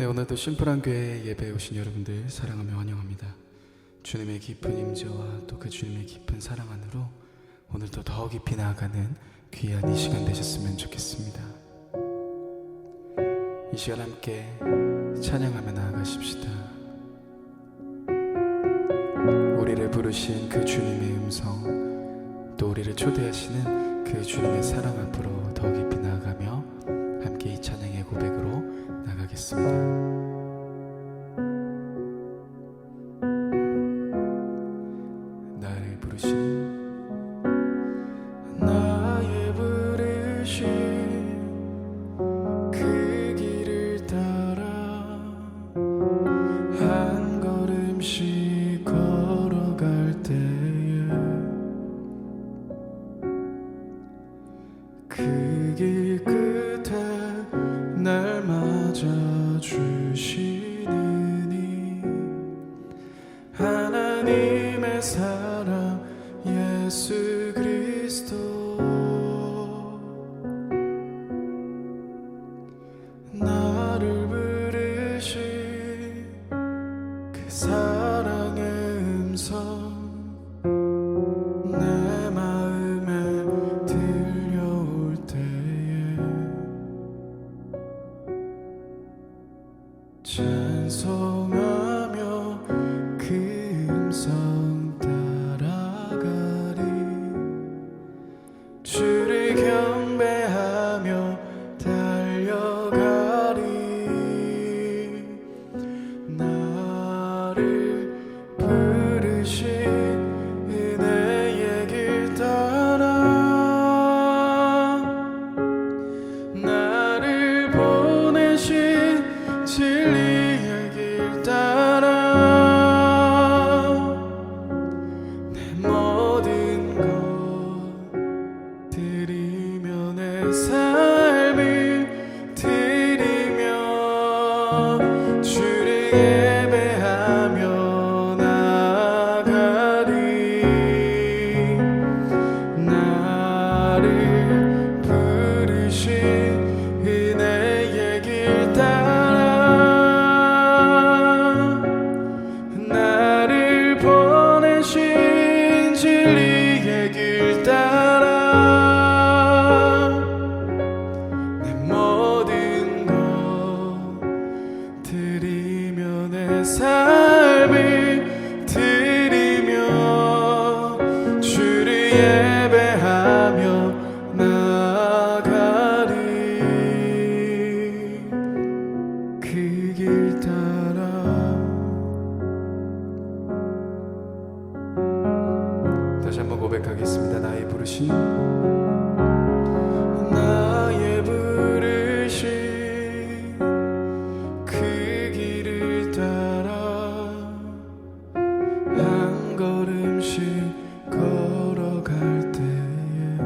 네, 오늘도 심플한 교회 예배에 오신 여러분들 사랑하며 환영합니다. 주님의 깊은 임재와 또 그 주님의 깊은 사랑 안으로 오늘도 더 깊이 나아가는 귀한 이 시간 되셨으면 좋겠습니다. 이 시간 함께 찬양하며 나아가십시다. 우리를 부르신 그 주님의 음성, 또 우리를 초대하시는 그 주님의 사랑 앞으로 더 깊이 나아가며 함께 이 찬양의 고백으로 나가겠습니다. 나를 부르신 나의 부르신 그 길을 따라 한 걸음씩 걸어갈 때에 그 길 끝에 날 맞아주시느니 하나님의 사랑 예수 그리스도 나를 부르신 그 사랑의 음성 내 마음에 들려올 때에 찬송하며 그 음성 따라가리 주를 경배하며 달려가리 나를 부르신 은혜의 길 따라 나를 보내신 진리의 길 따라 내 모든 것 드리며 내 삶을 드리며 주를 예배하며 나가리 나를 부르신 은혜의 길 따라 나를 보내신 진리의 길 따라 내 모든 것 드리며 내 삶을 드리며 주를 예배하며 나가리 그 길 따라 다시 한번 고백하겠습니다. 나의 부르신 그 길을 따라 한 걸음씩 걸어갈 때에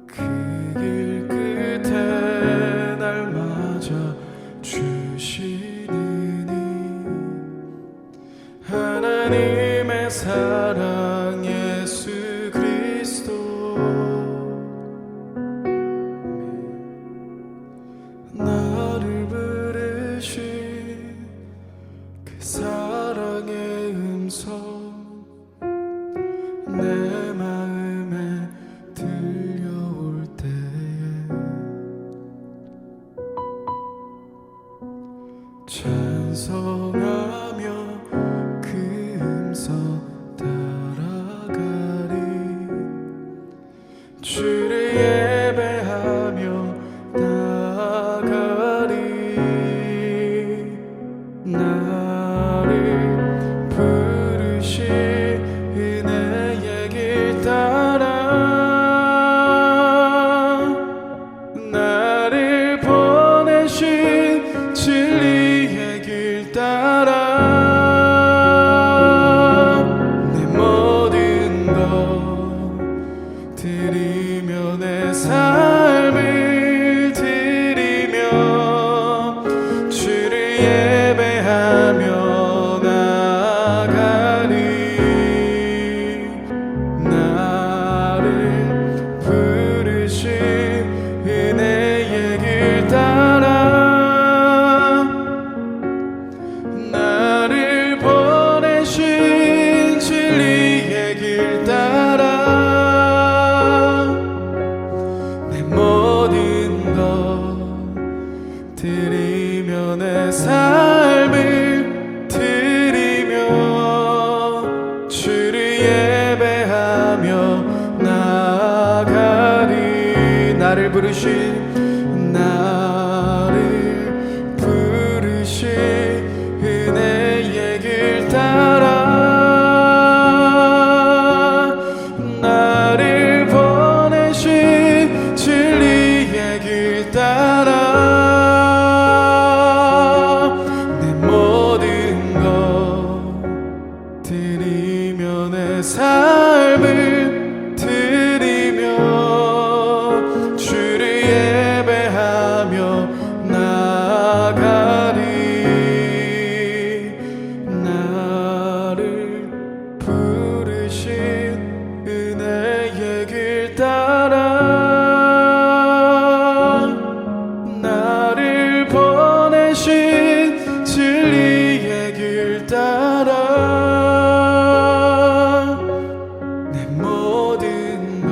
그 길 끝에 날 맞아 주시느니 하나님의 사랑 예수 그리스도 나를 부르신 그 사랑의 음성 내 마음에 들려올 때에 찬송하며 그 음성 따라가리 주를 예배하며 나가리 나를 부르신 은혜의 길 따라 나를 보내신 진리의 길 따라 내 모든 것 드리며 내 삶을 드리며 주를 예배하며 나가리 나를 부르신 은혜의 부르신 나를 부르신 은혜의 길 따라 나를 보내신 진리의 길 따라 내 모든 것 드리며 내 삶을 드리며 주를 예배하며 나아가리 나를 부르신 은혜의 길 따라 나를 보내신 진리의 길 따라 내 모든 것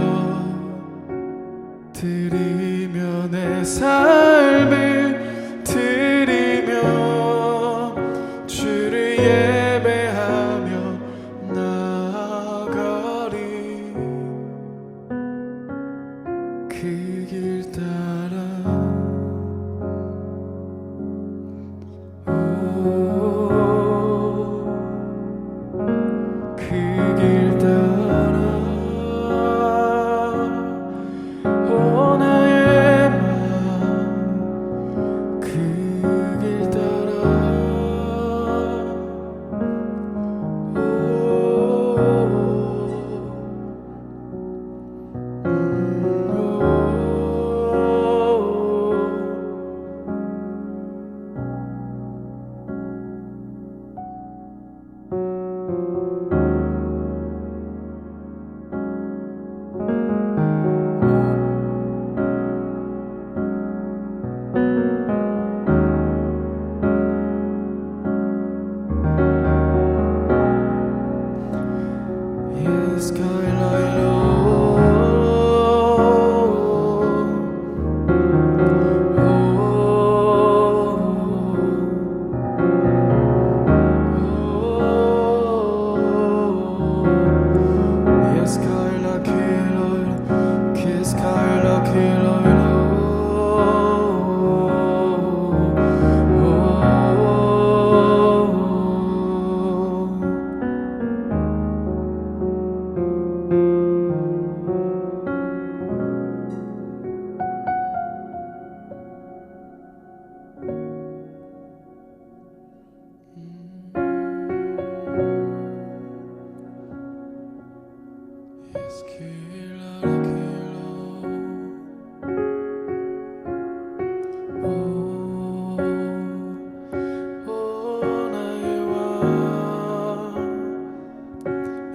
드리며 내 삶을 드리며 주를 예배하며 나아가리 그 길 따라 그 길 따라 나의 맘 그 길 따라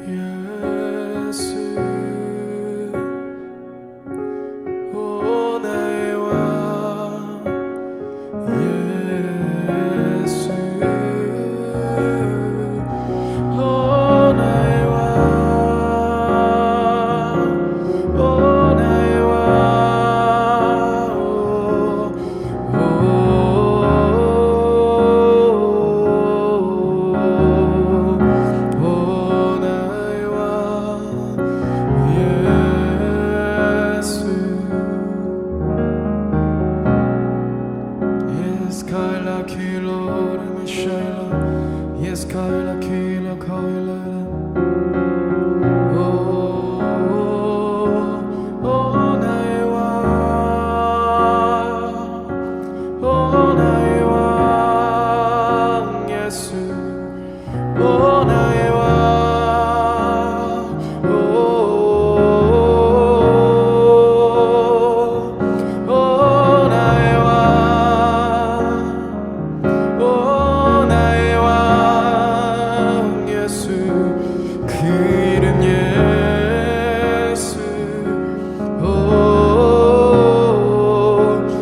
Yes,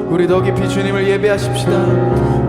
우리 더 깊이 주님을 예배하십시다.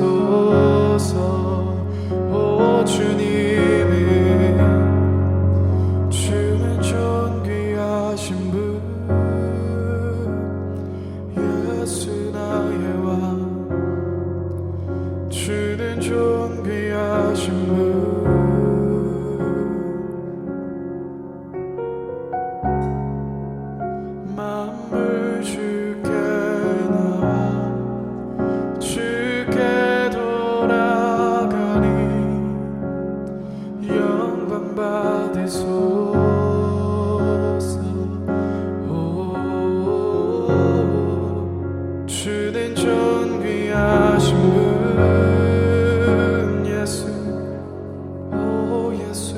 받으소서. 오 주님이 주는 존귀하신 분, 예수 나의 왕, 주는 존귀하신 분. 만물 주께 나와 주께 돌아가니 영광 받으소서. 오 주는 존귀하신 분, 예수 오 예수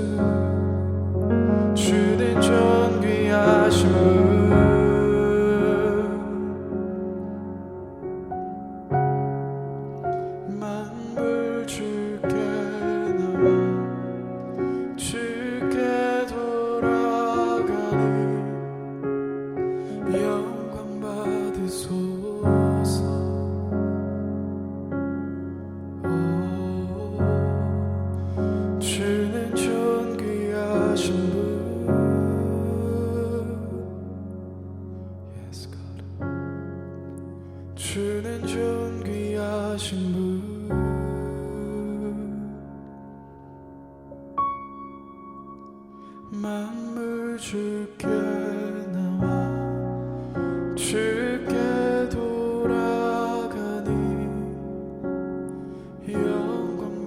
주는 존귀하신 분. 만물 주께 나와 주께 돌아가니 영광 받으소서. 오 주는 존귀하신 분. Yes, God. 주는 존귀하신 분. 만물 주께 나와 주께 돌아가니 영광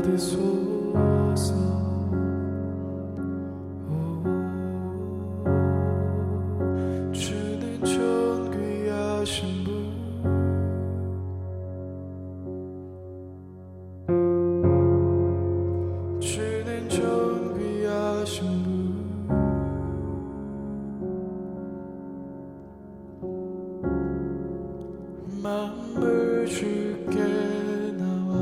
받으소서. 오 주는 존귀하신 분. 주는 존귀하신 분. 만물 주께 나와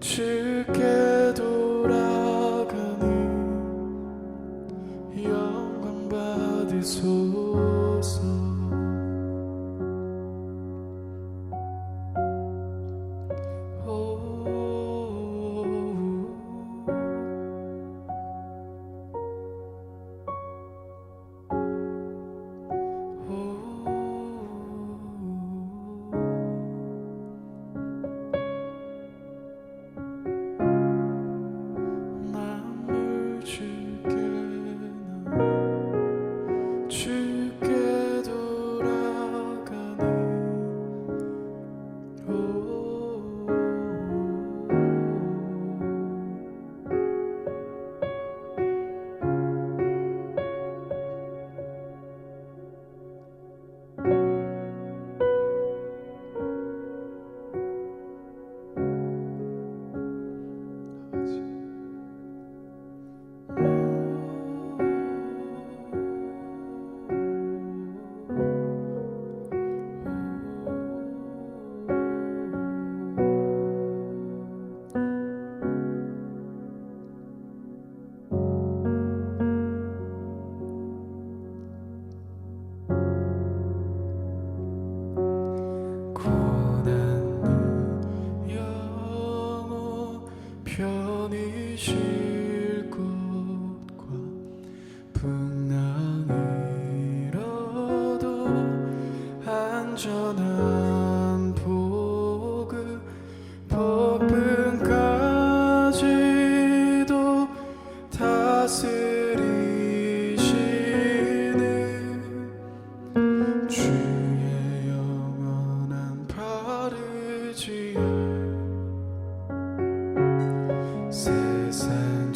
주께 돌아가니 영광 받으소서. 만물 주께 나와 주께 돌아가니 고난 영혼 편히 쉴 곳과 풍랑이라도 안전한 보급 폭풍까지도 다스리시는 주의 영원한 파르지에 세상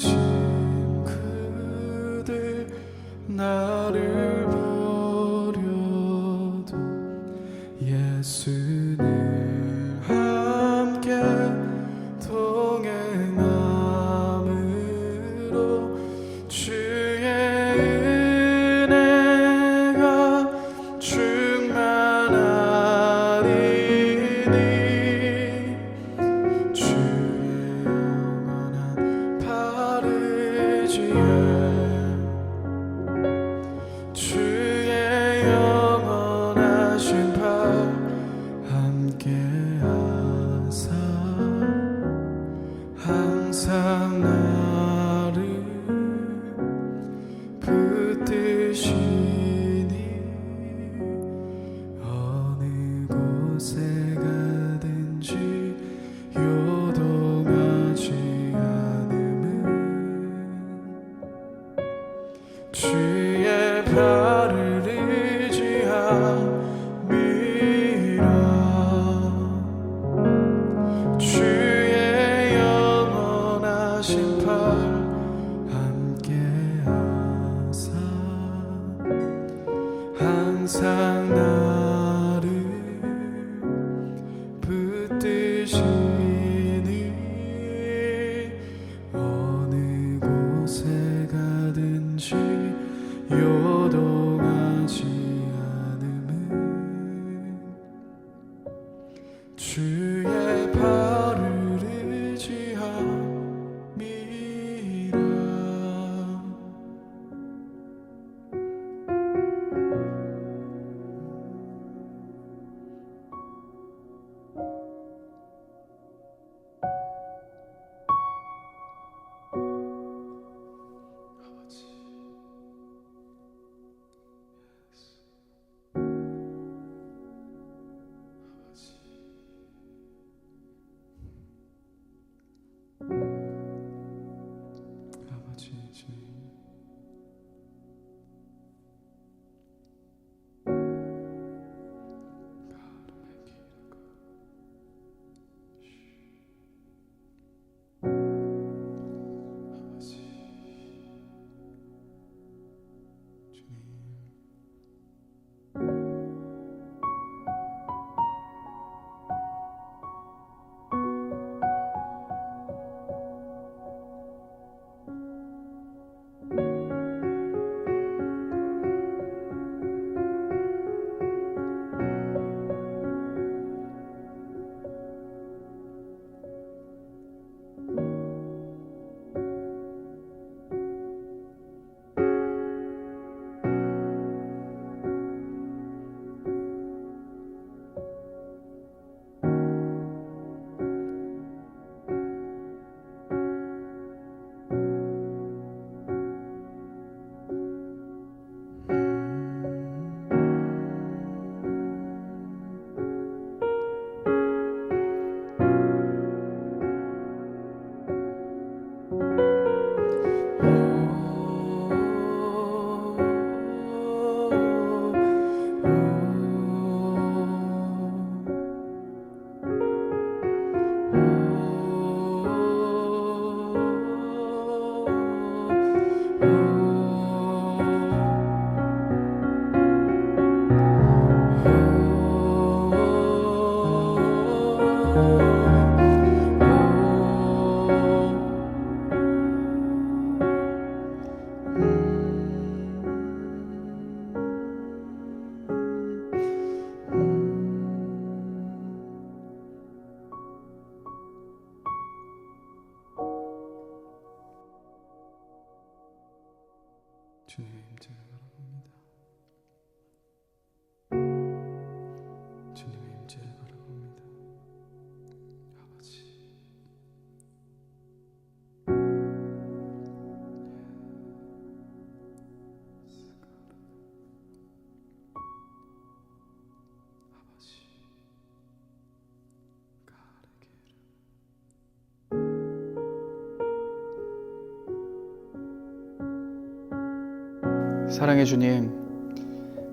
사랑의 주님,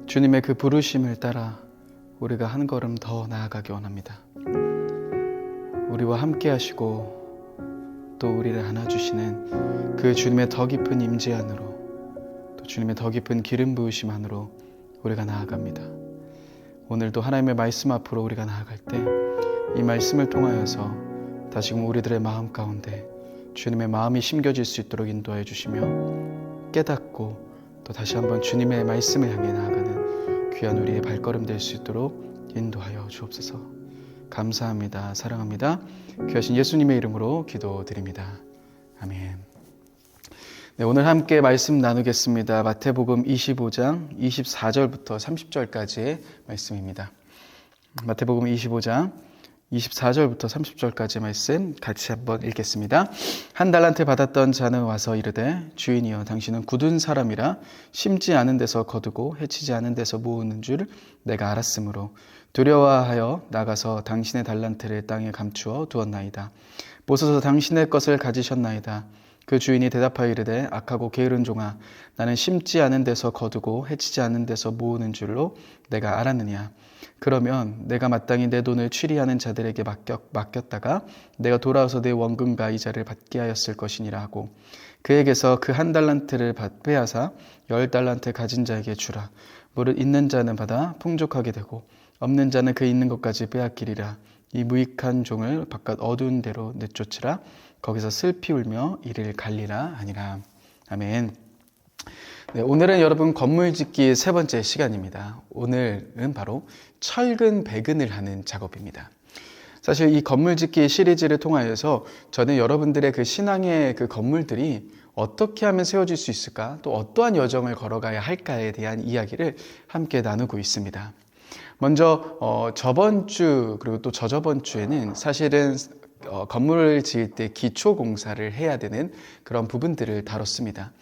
주님의 그 부르심을 따라 우리가 한 걸음 더 나아가기 원합니다. 우리와 함께 하시고 또 우리를 안아주시는 그 주님의 더 깊은 임재 안으로, 또 주님의 더 깊은 기름 부으심 안으로 우리가 나아갑니다. 오늘도 하나님의 말씀 앞으로 우리가 나아갈 때 이 말씀을 통하여서 다시금 우리들의 마음 가운데 주님의 마음이 심겨질 수 있도록 인도하여 주시며, 깨닫고 또 다시 한번 주님의 말씀을 향해 나아가는 귀한 우리의 발걸음 될 수 있도록 인도하여 주옵소서. 감사합니다. 사랑합니다. 귀하신 예수님의 이름으로 기도드립니다. 아멘. 네, 오늘 함께 말씀 나누겠습니다. 마태복음 25장 24절부터 30절까지의 말씀입니다. 마태복음 25장 24절부터 30절까지 말씀 같이 한번 읽겠습니다. 한 달란트 받았던 자는 와서 이르되, 주인이여, 당신은 굳은 사람이라 심지 않은 데서 거두고 해치지 않은 데서 모으는 줄 내가 알았으므로 두려워하여 나가서 당신의 달란트를 땅에 감추어 두었나이다. 보소서, 당신의 것을 가지셨나이다. 그 주인이 대답하여 이르되, 악하고 게으른 종아, 나는 심지 않은 데서 거두고 해치지 않은 데서 모으는 줄로 내가 알았느냐. 그러면 내가 마땅히 내 돈을 취리하는 자들에게 맡겼다가 내가 돌아와서 내 원금과 이자를 받게 하였을 것이니라 하고, 그에게서 그 한 달란트를 빼앗아 10달란트 가진 자에게 주라. 무릇 있는 자는 받아 풍족하게 되고 없는 자는 그 있는 것까지 빼앗기리라. 이 무익한 종을 바깥 어두운 데로 내쫓으라. 거기서 슬피 울며 이를 갈리라 하니라. 아멘. 네, 오늘은 여러분 건물 짓기 세 번째 시간입니다. 오늘은 바로 철근 배근을 하는 작업입니다. 사실 이 건물 짓기 시리즈를 통하여서 저는 여러분들의 그 신앙의 그 건물들이 어떻게 하면 세워질 수 있을까, 또 어떠한 여정을 걸어가야 할까에 대한 이야기를 함께 나누고 있습니다. 먼저 저번 주 그리고 또 저저번 주에는 사실은 건물을 지을 때 기초 공사를 해야 되는 그런 부분들을 다뤘습니다.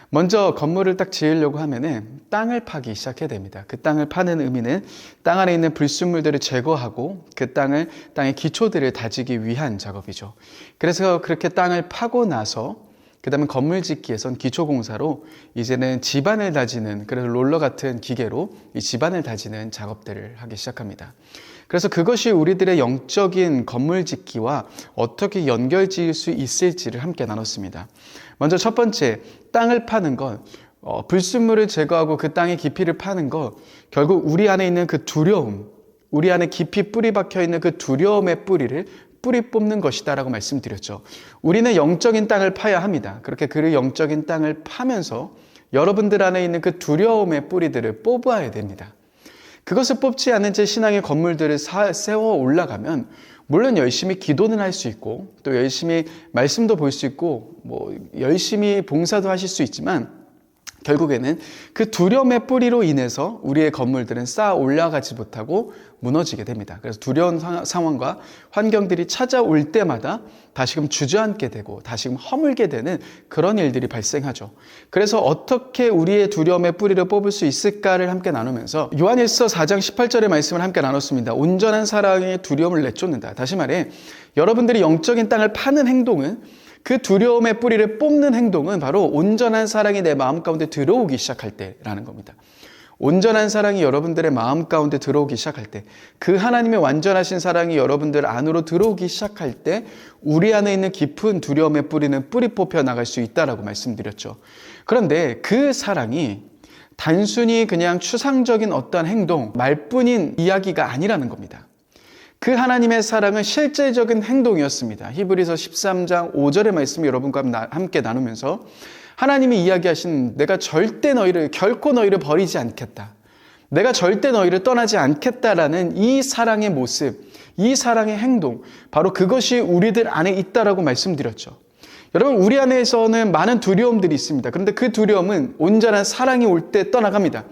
먼저 건물을 딱 지으려고 하면은 땅을 파기 시작해야 됩니다. 그 땅을 파는 의미는 땅 안에 있는 불순물들을 제거하고 그 땅의 기초들을 다지기 위한 작업이죠. 그래서 그렇게 땅을 파고 나서 그 다음에 건물 짓기에선 기초공사로 이제는 지반을 다지는, 그래서 롤러 같은 기계로 이 지반을 다지는 작업들을 하기 시작합니다. 그래서 그것이 우리들의 영적인 건물 짓기와 어떻게 연결 지을 수 있을지를 함께 나눴습니다. 먼저 첫 번째, 땅을 파는 것, 불순물을 제거하고 그 땅의 깊이를 파는 것, 결국 우리 안에 있는 그 두려움, 우리 안에 깊이 뿌리 박혀 있는 그 두려움의 뿌리를 뿌리 뽑는 것이다라고 말씀드렸죠. 우리는 영적인 땅을 파야 합니다. 그렇게 그 영적인 땅을 파면서 여러분들 안에 있는 그 두려움의 뿌리들을 뽑아야 됩니다. 그것을 뽑지 않은 채 신앙의 건물들을 세워 올라가면 물론 열심히 기도는 할 수 있고 또 열심히 말씀도 볼 수 있고 열심히 봉사도 하실 수 있지만 결국에는 그 두려움의 뿌리로 인해서 우리의 건물들은 쌓아 올라가지 못하고 무너지게 됩니다. 그래서 두려운 상황과 환경들이 찾아올 때마다 다시금 주저앉게 되고 다시금 허물게 되는 그런 일들이 발생하죠. 그래서 어떻게 우리의 두려움의 뿌리를 뽑을 수 있을까를 함께 나누면서 요한일서 4장 18절의 말씀을 함께 나눴습니다. 온전한 사랑의 두려움을 내쫓는다. 다시 말해 여러분들이 영적인 땅을 파는 행동은, 그 두려움의 뿌리를 뽑는 행동은 바로 온전한 사랑이 내 마음 가운데 들어오기 시작할 때라는 겁니다. 온전한 사랑이 여러분들의 마음 가운데 들어오기 시작할 때, 그 하나님의 완전하신 사랑이 여러분들 안으로 들어오기 시작할 때 우리 안에 있는 깊은 두려움의 뿌리는 뿌리 뽑혀 나갈 수 있다라고 말씀드렸죠. 그런데 그 사랑이 단순히 그냥 추상적인 어떤 행동, 말뿐인 이야기가 아니라는 겁니다. 그 하나님의 사랑은 실제적인 행동이었습니다. 히브리서 13장 5절의 말씀 여러분과 함께 나누면서 하나님이 이야기하신 내가 결코 너희를 버리지 않겠다. 내가 절대 너희를 떠나지 않겠다라는 이 사랑의 모습, 이 사랑의 행동, 바로 그것이 우리들 안에 있다라고 말씀드렸죠. 여러분, 우리 안에서는 많은 두려움들이 있습니다. 그런데 그 두려움은 온전한 사랑이 올 때 떠나갑니다.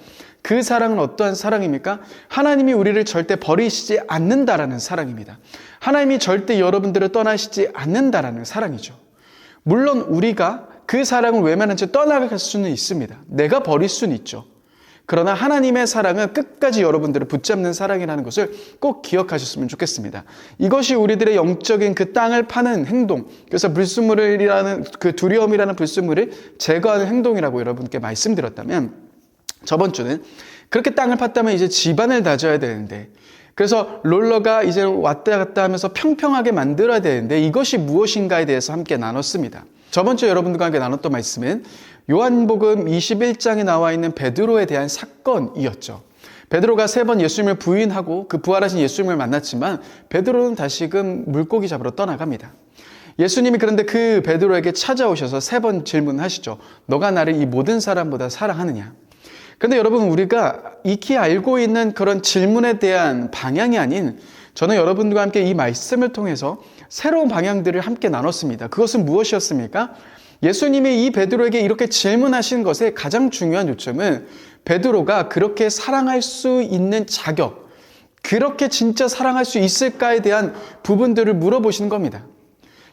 그 사랑은 어떠한 사랑입니까? 하나님이 우리를 절대 버리시지 않는다라는 사랑입니다. 하나님이 절대 여러분들을 떠나시지 않는다라는 사랑이죠. 물론 우리가 그 사랑을 외면한 채 떠나갈 수는 있습니다. 내가 버릴 수는 있죠. 그러나 하나님의 사랑은 끝까지 여러분들을 붙잡는 사랑이라는 것을 꼭 기억하셨으면 좋겠습니다. 이것이 우리들의 영적인 그 땅을 파는 행동, 그래서 불순물이라는 그 두려움이라는 불순물을 제거하는 행동이라고 여러분께 말씀드렸다면, 저번 주는 그렇게 땅을 팠다면 이제 집안을 다져야 되는데, 그래서 롤러가 이제 왔다 갔다 하면서 평평하게 만들어야 되는데 이것이 무엇인가에 대해서 함께 나눴습니다. 저번 주에 여러분들과 함께 나눴던 말씀은 요한복음 21장에 나와 있는 베드로에 대한 사건이었죠. 베드로가 3번 예수님을 부인하고 그 부활하신 예수님을 만났지만 베드로는 다시금 물고기 잡으러 떠나갑니다. 예수님이 그런데 그 베드로에게 찾아오셔서 3번 질문하시죠. 너가 나를 이 모든 사람보다 사랑하느냐? 그런데 여러분, 우리가 익히 알고 있는 그런 질문에 대한 방향이 아닌, 저는 여러분들과 함께 이 말씀을 통해서 새로운 방향들을 함께 나눴습니다. 그것은 무엇이었습니까? 예수님이 이 베드로에게 이렇게 질문하신 것의 가장 중요한 요점은 베드로가 그렇게 사랑할 수 있는 자격, 그렇게 진짜 사랑할 수 있을까에 대한 부분들을 물어보시는 겁니다.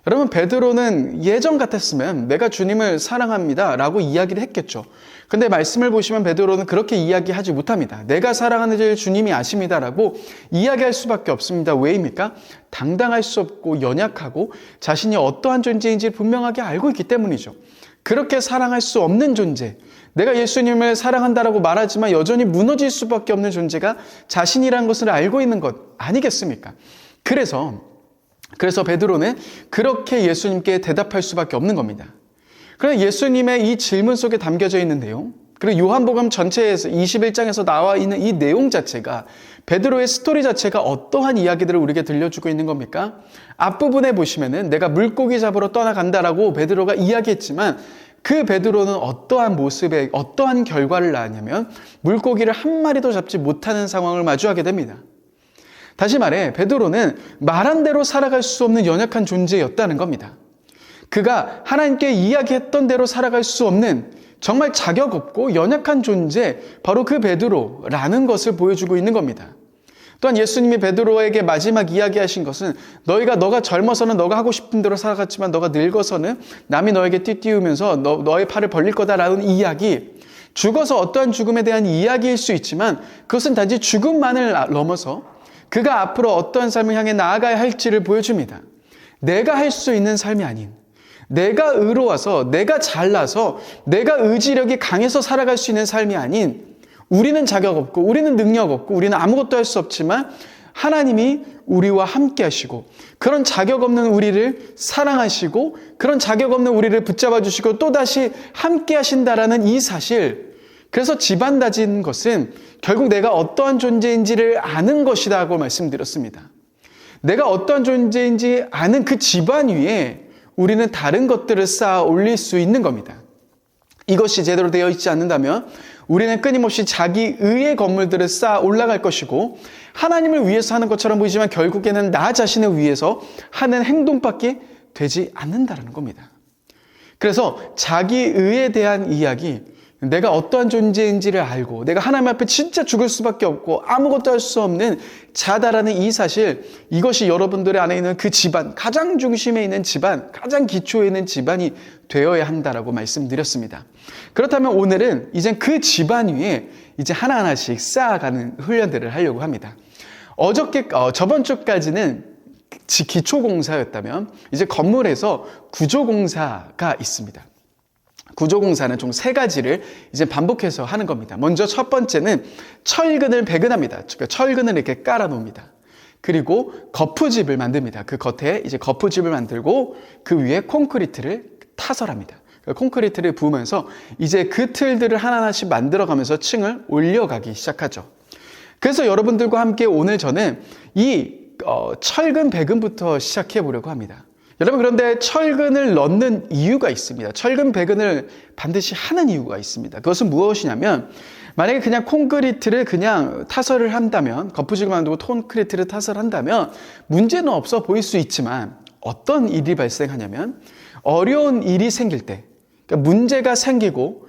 여러분, 베드로는 예전 같았으면 내가 주님을 사랑합니다 라고 이야기를 했겠죠. 근데 말씀을 보시면 베드로는 그렇게 이야기하지 못합니다. 내가 사랑하는 줄 주님이 아십니다 라고 이야기할 수밖에 없습니다. 왜입니까? 당당할 수 없고 연약하고 자신이 어떠한 존재인지 분명하게 알고 있기 때문이죠. 그렇게 사랑할 수 없는 존재, 내가 예수님을 사랑한다라고 말하지만 여전히 무너질 수밖에 없는 존재가 자신이라는 것을 알고 있는 것 아니겠습니까? 그래서 베드로는 그렇게 예수님께 대답할 수밖에 없는 겁니다. 그런데 예수님의 이 질문 속에 담겨져 있는 내용, 그리고 요한복음 전체에서 21장에서 나와 있는 이 내용 자체가, 베드로의 스토리 자체가 어떠한 이야기들을 우리에게 들려주고 있는 겁니까? 앞부분에 보시면은 내가 물고기 잡으러 떠나간다라고 베드로가 이야기했지만 그 베드로는 어떠한 모습에 어떠한 결과를 낳았냐면 물고기를 한 마리도 잡지 못하는 상황을 마주하게 됩니다. 다시 말해 베드로는 말한 대로 살아갈 수 없는 연약한 존재였다는 겁니다. 그가 하나님께 이야기했던 대로 살아갈 수 없는 정말 자격 없고 연약한 존재, 바로 그 베드로라는 것을 보여주고 있는 겁니다. 또한 예수님이 베드로에게 마지막 이야기하신 것은 너가 젊어서는 너가 하고 싶은 대로 살아갔지만 너가 늙어서는 남이 너에게 띠띠우면서 너의 팔을 벌릴 거다라는 이야기, 죽어서 어떠한 죽음에 대한 이야기일 수 있지만 그것은 단지 죽음만을 넘어서 그가 앞으로 어떠한 삶을 향해 나아가야 할지를 보여줍니다. 내가 할 수 있는 삶이 아닌, 내가 의로워서, 내가 잘나서, 내가 의지력이 강해서 살아갈 수 있는 삶이 아닌, 우리는 자격 없고 우리는 능력 없고 우리는 아무것도 할 수 없지만 하나님이 우리와 함께 하시고 그런 자격 없는 우리를 사랑하시고 그런 자격 없는 우리를 붙잡아 주시고 또다시 함께 하신다라는 이 사실, 그래서 집안 다진 것은 결국 내가 어떠한 존재인지를 아는 것이라고 말씀드렸습니다. 내가 어떠한 존재인지 아는 그 집안 위에 우리는 다른 것들을 쌓아 올릴 수 있는 겁니다. 이것이 제대로 되어 있지 않는다면 우리는 끊임없이 자기 의의 건물들을 쌓아 올라갈 것이고 하나님을 위해서 하는 것처럼 보이지만 결국에는 나 자신을 위해서 하는 행동밖에 되지 않는다는 겁니다. 그래서 자기 의에 대한 이야기, 내가 어떠한 존재인지를 알고 내가 하나님 앞에 진짜 죽을 수밖에 없고 아무것도 할 수 없는 자다라는 이 사실, 이것이 여러분들의 안에 있는 그 집안, 가장 중심에 있는 집안, 가장 기초에 있는 집안이 되어야 한다라고 말씀드렸습니다. 그렇다면 오늘은 이제 그 집안 위에 이제 하나하나씩 쌓아가는 훈련들을 하려고 합니다. 저번 주까지는 기초공사였다면 이제 건물에서 구조공사가 있습니다. 구조공사는 총 3가지를 이제 반복해서 하는 겁니다. 먼저 첫 번째는 철근을 배근합니다. 철근을 이렇게 깔아 놓습니다. 그리고 거푸집을 만듭니다. 그 겉에 이제 거푸집을 만들고 그 위에 콘크리트를 타설합니다. 콘크리트를 부으면서 이제 그 틀들을 하나하나씩 만들어가면서 층을 올려가기 시작하죠. 그래서 여러분들과 함께 오늘 저는 이 철근 배근부터 시작해 보려고 합니다. 여러분, 그런데 철근을 넣는 이유가 있습니다. 철근 배근을 반드시 하는 이유가 있습니다. 그것은 무엇이냐면, 만약에 그냥 콘크리트를 그냥 타설을 한다면, 거푸집을 만들고 콘크리트를 타설한다면 문제는 없어 보일 수 있지만 어떤 일이 발생하냐면, 어려운 일이 생길 때, 그러니까 문제가 생기고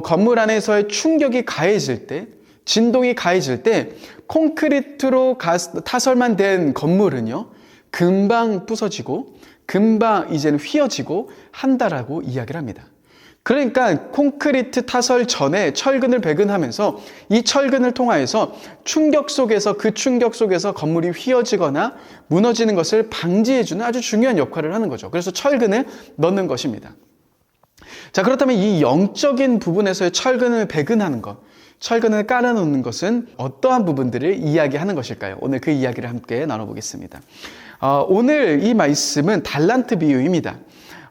건물 안에서의 충격이 가해질 때, 진동이 가해질 때 콘크리트로 타설만 된 건물은요 금방 부서지고 금방 이제는 휘어지고 한다라고 이야기를 합니다. 그러니까 콘크리트 타설 전에 철근을 배근하면서 이 철근을 통하여서 그 충격 속에서 건물이 휘어지거나 무너지는 것을 방지해주는 아주 중요한 역할을 하는 거죠. 그래서 철근을 넣는 것입니다. 자, 그렇다면 이 영적인 부분에서의 철근을 배근하는 것, 철근을 깔아놓는 것은 어떠한 부분들을 이야기하는 것일까요? 오늘 그 이야기를 함께 나눠보겠습니다. 오늘 이 말씀은 달란트 비유입니다.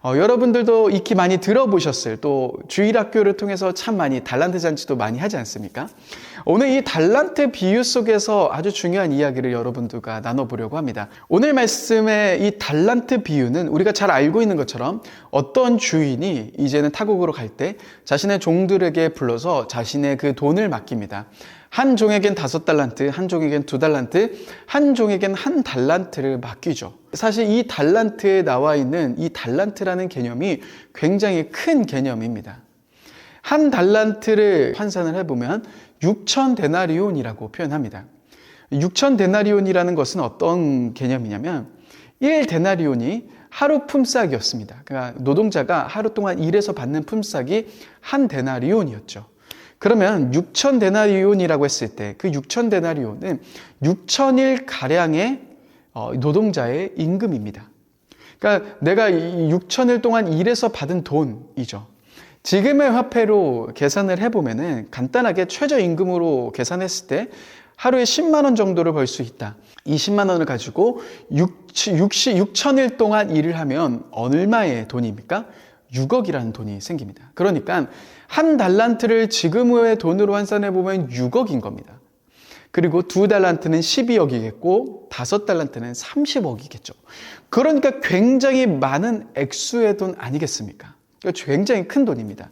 여러분들도 익히 많이 들어보셨을, 또 주일학교를 통해서 참 많이 달란트 잔치도 많이 하지 않습니까? 오늘 이 달란트 비유 속에서 아주 중요한 이야기를 여러분들과 나눠보려고 합니다. 오늘 말씀의 이 달란트 비유는 우리가 잘 알고 있는 것처럼 어떤 주인이 이제는 타국으로 갈 때 자신의 종들에게 불러서 자신의 그 돈을 맡깁니다. 한 종에겐 5달란트, 한 종에겐 2달란트, 한 종에겐 1달란트를 맡기죠. 사실 이 달란트에 나와 있는 이 달란트라는 개념이 굉장히 큰 개념입니다. 1달란트를 환산을 해보면 6,000데나리온이라고 표현합니다. 6,000데나리온이라는 것은 어떤 개념이냐면 1데나리온이 하루 품삯이었습니다. 그러니까 노동자가 하루 동안 일해서 받는 품삯이 1데나리온이었죠. 그러면 6,000데나리온이라고 했을 때 그 6,000데나리온은 6,000일 노동자의 임금입니다. 그러니까 내가 6,000일 동안 일해서 받은 돈이죠. 지금의 화폐로 계산을 해보면은 간단하게 최저임금으로 계산했을 때 하루에 10만 원 정도를 벌 수 있다. 이 10만 원을 가지고 6,000일 동안 일을 하면 얼마의 돈입니까? 6억이라는 돈이 생깁니다. 그러니까 1달란트를 지금의 돈으로 환산해 보면 6억인 겁니다. 그리고 2달란트는 12억이겠고 5달란트는 30억이겠죠. 그러니까 굉장히 많은 액수의 돈 아니겠습니까? 굉장히 큰 돈입니다.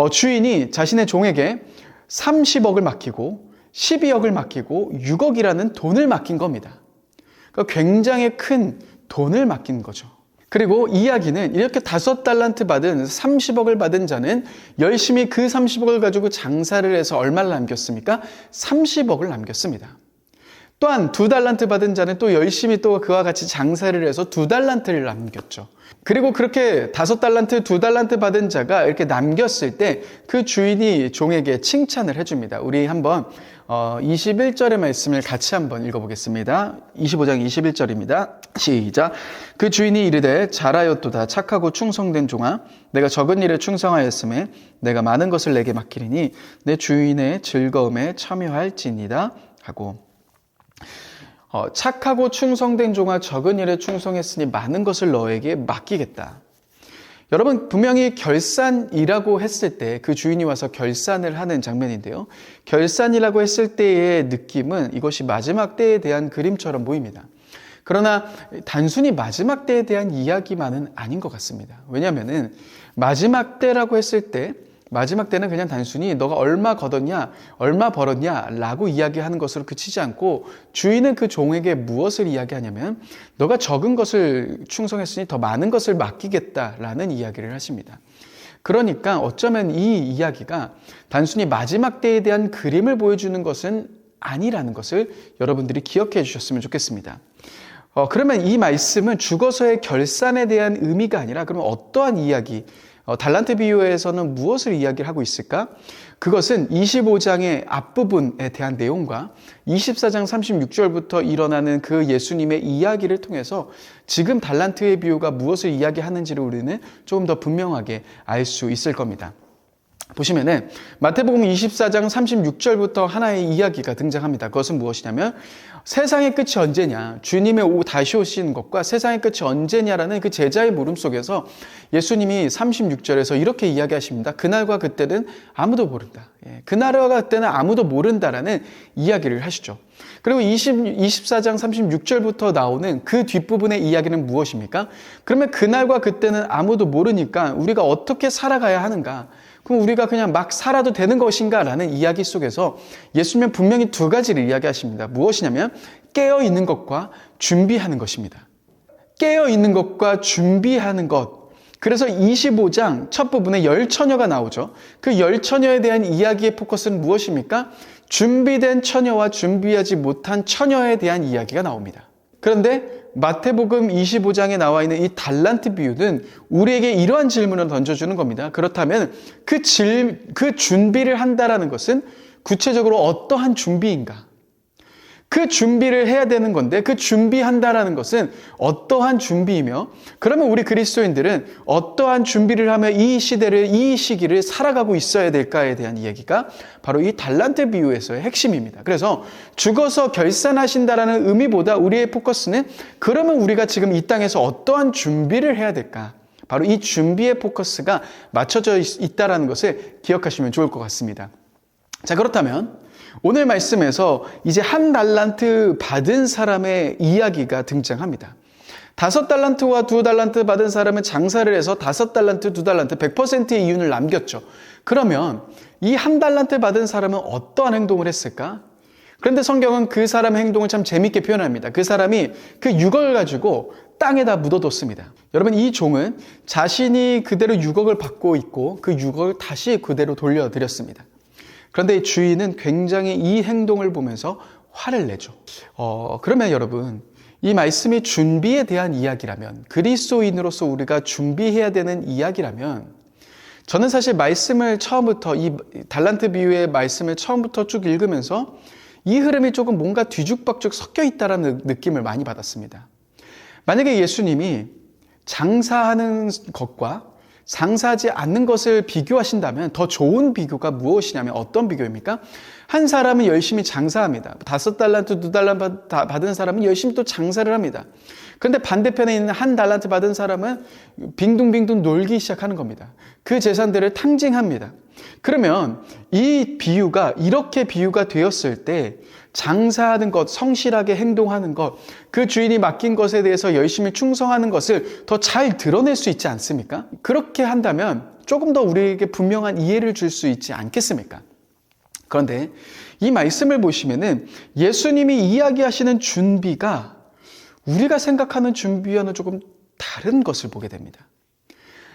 주인이 자신의 종에게 30억을 맡기고 12억을 맡기고 6억이라는 돈을 맡긴 겁니다. 그러니까 굉장히 큰 돈을 맡긴 거죠. 그리고 이야기는 이렇게 5달란트 받은 30억을 받은 자는 열심히 그 30억을 가지고 장사를 해서 얼마를 남겼습니까? 30억을 남겼습니다. 또한 2달란트 받은 자는 또 열심히 또 그와 같이 장사를 해서 2달란트를 남겼죠. 그리고 그렇게 5달란트, 2달란트 받은 자가 이렇게 남겼을 때 그 주인이 종에게 칭찬을 해줍니다. 우리 한번 21절의 말씀을 같이 한번 읽어보겠습니다. 25장 21절입니다. 시작. 그 주인이 이르되 잘하였도다 착하고 충성된 종아 내가 적은 일에 충성하였음에 내가 많은 것을 내게 맡기리니 내 주인의 즐거움에 참여할지니라 하고 착하고 충성된 종아 적은 일에 충성했으니 많은 것을 너에게 맡기겠다. 여러분 분명히 결산이라고 했을 때 그 주인이 와서 결산을 하는 장면인데요. 결산이라고 했을 때의 느낌은 이것이 마지막 때에 대한 그림처럼 보입니다. 그러나 단순히 마지막 때에 대한 이야기만은 아닌 것 같습니다. 왜냐하면 마지막 때라고 했을 때 마지막 때는 그냥 단순히 너가 얼마 거뒀냐, 얼마 벌었냐 라고 이야기하는 것으로 그치지 않고 주인은 그 종에게 무엇을 이야기하냐면 너가 적은 것을 충성했으니 더 많은 것을 맡기겠다라는 이야기를 하십니다. 그러니까 어쩌면 이 이야기가 단순히 마지막 때에 대한 그림을 보여주는 것은 아니라는 것을 여러분들이 기억해 주셨으면 좋겠습니다. 그러면 이 말씀은 죽어서의 결산에 대한 의미가 아니라 그러면 어떠한 이야기, 달란트 비유에서는 무엇을 이야기를 하고 있을까? 그것은 25장의 앞부분에 대한 내용과 24장 36절부터 일어나는 그 예수님의 이야기를 통해서 지금 달란트의 비유가 무엇을 이야기하는지를 우리는 조금 더 분명하게 알 수 있을 겁니다. 보시면은 마태복음 24장 36절부터 하나의 이야기가 등장합니다. 그것은 무엇이냐면 세상의 끝이 언제냐, 주님의 다시 오시는 것과 세상의 끝이 언제냐라는 그 제자의 물음 속에서 예수님이 36절에서 이렇게 이야기하십니다. 그날과 그때는 아무도 모른다. 그날과 그때는 아무도 모른다라는 이야기를 하시죠. 그리고 24장 36절부터 나오는 그 뒷부분의 이야기는 무엇입니까? 그러면 그날과 그때는 아무도 모르니까 우리가 어떻게 살아가야 하는가? 그럼 우리가 그냥 막 살아도 되는 것인가? 라는 이야기 속에서 예수님은 분명히 2가지를 이야기하십니다. 무엇이냐면 깨어있는 것과 준비하는 것입니다. 깨어있는 것과 준비하는 것. 그래서 25장 첫 부분에 10처녀가 나오죠. 그 10처녀에 대한 이야기의 포커스는 무엇입니까? 준비된 처녀와 준비하지 못한 처녀에 대한 이야기가 나옵니다. 그런데 마태복음 25장에 나와 있는 이 달란트 비유는 우리에게 이러한 질문을 던져주는 겁니다. 그렇다면 그 준비를 한다라는 것은 구체적으로 어떠한 준비인가? 그 준비를 해야 되는 건데 그 준비한다라는 것은 어떠한 준비이며 그러면 우리 그리스도인들은 어떠한 준비를 하며 이 시대를 이 시기를 살아가고 있어야 될까에 대한 이야기가 바로 이 달란트 비유에서의 핵심입니다. 그래서 죽어서 결산하신다라는 의미보다 우리의 포커스는 그러면 우리가 지금 이 땅에서 어떠한 준비를 해야 될까? 바로 이 준비의 포커스가 맞춰져 있다는 것을 기억하시면 좋을 것 같습니다. 자, 그렇다면 오늘 말씀에서 이제 한 달란트 받은 사람의 이야기가 등장합니다. 5달란트와 2달란트 받은 사람은 장사를 해서 5달란트, 2달란트, 100%의 이윤을 남겼죠. 그러면 이 한 달란트 받은 사람은 어떠한 행동을 했을까? 그런데 성경은 그 사람의 행동을 참 재밌게 표현합니다. 그 사람이 그 6억을 가지고 땅에다 묻어뒀습니다. 여러분, 이 종은 자신이 그대로 6억을 받고 있고 그 6억을 다시 그대로 돌려드렸습니다. 그런데 주인은 굉장히 이 행동을 보면서 화를 내죠. 그러면 여러분, 이 말씀이 준비에 대한 이야기라면, 그리스도인으로서 우리가 준비해야 되는 이야기라면, 저는 사실 말씀을 처음부터, 이 달란트 비유의 말씀을 처음부터 쭉 읽으면서 이 흐름이 조금 뭔가 뒤죽박죽 섞여 있다라는 느낌을 많이 받았습니다. 만약에 예수님이 장사하는 것과 장사하지 않는 것을 비교하신다면 더 좋은 비교가 무엇이냐면 어떤 비교입니까? 한 사람은 열심히 장사합니다. 5달란트, 2달란트 받은 사람은 열심히 또 장사를 합니다. 그런데 반대편에 있는 한 달란트 받은 사람은 빙둥빙둥 놀기 시작하는 겁니다. 그 재산들을 탕진합니다. 그러면 이 비유가 이렇게 비유가 되었을 때 장사하는 것, 성실하게 행동하는 것, 그 주인이 맡긴 것에 대해서 열심히 충성하는 것을 더 잘 드러낼 수 있지 않습니까? 그렇게 한다면 조금 더 우리에게 분명한 이해를 줄 수 있지 않겠습니까? 그런데 이 말씀을 보시면은 예수님이 이야기하시는 준비가 우리가 생각하는 준비와는 조금 다른 것을 보게 됩니다.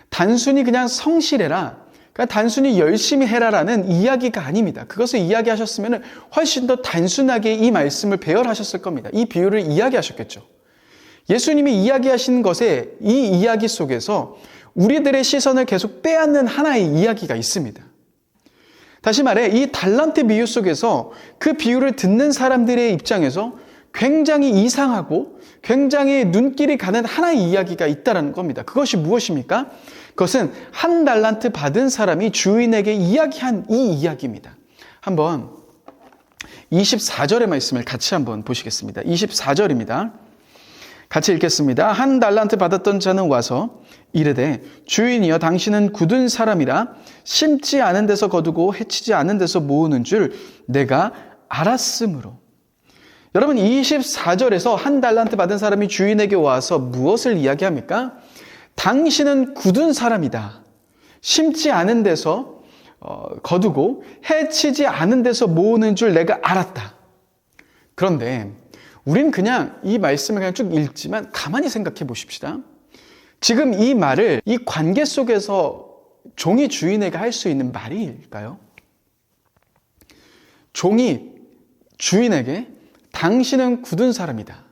단순히 그냥 성실해라, 그러니까 단순히 열심히 해라라는 이야기가 아닙니다. 그것을 이야기하셨으면 훨씬 더 단순하게 이 말씀을 배열하셨을 겁니다. 이 비유를 이야기하셨겠죠. 예수님이 이야기하신 것에 이 이야기 속에서 우리들의 시선을 계속 빼앗는 하나의 이야기가 있습니다. 다시 말해 이 달란트 비유 속에서 그 비유를 듣는 사람들의 입장에서 굉장히 이상하고 굉장히 눈길이 가는 하나의 이야기가 있다는 겁니다. 그것이 무엇입니까? 그것은 한 달란트 받은 사람이 주인에게 이야기한 이 이야기입니다. 한번 24절의 말씀을 같이 한번 보시겠습니다. 24절입니다. 같이 읽겠습니다. 한 달란트 받았던 자는 와서 이르되 주인이여 당신은 굳은 사람이라 심지 않은 데서 거두고 해치지 않은 데서 모으는 줄 내가 알았으므로. 여러분 24절에서 한 달란트 받은 사람이 주인에게 와서 무엇을 이야기합니까? 당신은 굳은 사람이다. 심지 않은 데서 거두고 해치지 않은 데서 모으는 줄 내가 알았다. 그런데 우린 그냥 이 말씀을 그냥 쭉 읽지만 가만히 생각해 보십시다. 지금 이 말을 이 관계 속에서 종이 주인에게 할 수 있는 말일까요? 종이 주인에게 당신은 굳은 사람이다.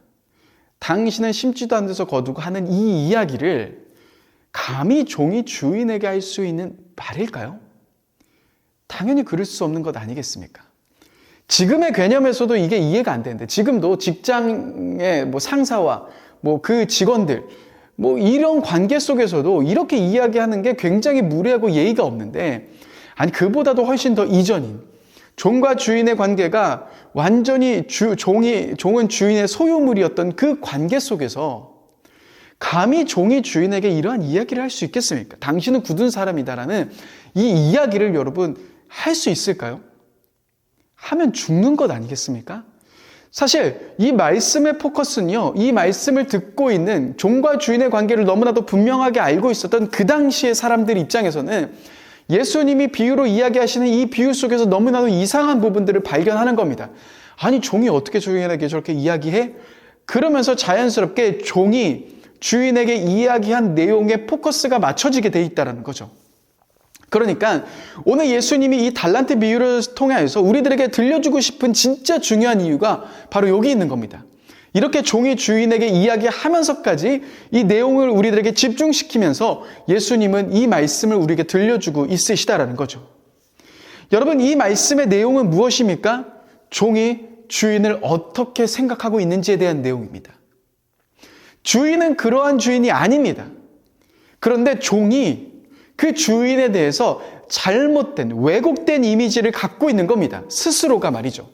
당신은 심지도 않은 데서 거두고 하는 이 이야기를 감히 종이 주인에게 할 수 있는 말일까요? 당연히 그럴 수 없는 것 아니겠습니까? 지금의 개념에서도 이게 이해가 안 되는데 지금도 직장의 상사와 그 직원들 이런 관계 속에서도 이렇게 이야기하는 게 굉장히 무례하고 예의가 없는데 아니 그보다도 훨씬 더 이전인 종과 주인의 관계가 완전히 종은 주인의 소유물이었던 그 관계 속에서 감히 종이 주인에게 이러한 이야기를 할 수 있겠습니까? 당신은 굳은 사람이다라는 이 이야기를 여러분 할 수 있을까요? 하면 죽는 것 아니겠습니까? 사실 이 말씀의 포커스는요, 이 말씀을 듣고 있는 종과 주인의 관계를 너무나도 분명하게 알고 있었던 그 당시의 사람들 입장에서는 예수님이 비유로 이야기하시는 이 비유 속에서 너무나도 이상한 부분들을 발견하는 겁니다. 아니 종이 어떻게 주인에게 저렇게 이야기해? 그러면서 자연스럽게 종이 주인에게 이야기한 내용의 포커스가 맞춰지게 돼 있다는 거죠. 그러니까 오늘 예수님이 이 달란트 비유를 통해서 우리들에게 들려주고 싶은 진짜 중요한 이유가 바로 여기 있는 겁니다. 이렇게 종이 주인에게 이야기하면서까지 이 내용을 우리들에게 집중시키면서 예수님은 이 말씀을 우리에게 들려주고 있으시다라는 거죠. 여러분 이 말씀의 내용은 무엇입니까? 종이 주인을 어떻게 생각하고 있는지에 대한 내용입니다. 주인은 그러한 주인이 아닙니다. 그런데 종이 그 주인에 대해서 잘못된, 왜곡된 이미지를 갖고 있는 겁니다. 스스로가 말이죠.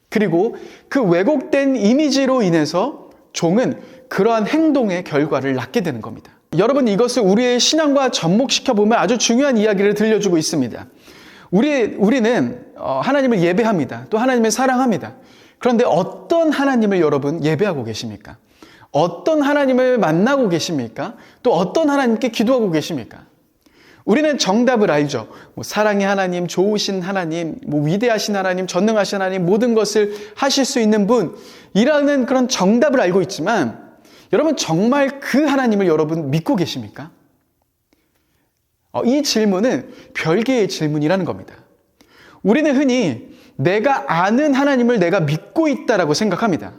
그리고 그 왜곡된 이미지로 인해서 종은 그러한 행동의 결과를 낳게 되는 겁니다. 여러분, 이것을 우리의 신앙과 접목시켜보면 아주 중요한 이야기를 들려주고 있습니다. 우리는 하나님을 예배합니다. 또 하나님을 사랑합니다. 그런데 어떤 하나님을 여러분 예배하고 계십니까? 어떤 하나님을 만나고 계십니까? 또 어떤 하나님께 기도하고 계십니까? 우리는 정답을 알죠. 사랑의 하나님, 좋으신 하나님, 위대하신 하나님, 전능하신 하나님, 모든 것을 하실 수 있는 분이라는 그런 정답을 알고 있지만 여러분, 정말 그 하나님을 여러분 믿고 계십니까? 이 질문은 별개의 질문이라는 겁니다. 우리는 흔히 내가 아는 하나님을 내가 믿고 있다라고 생각합니다.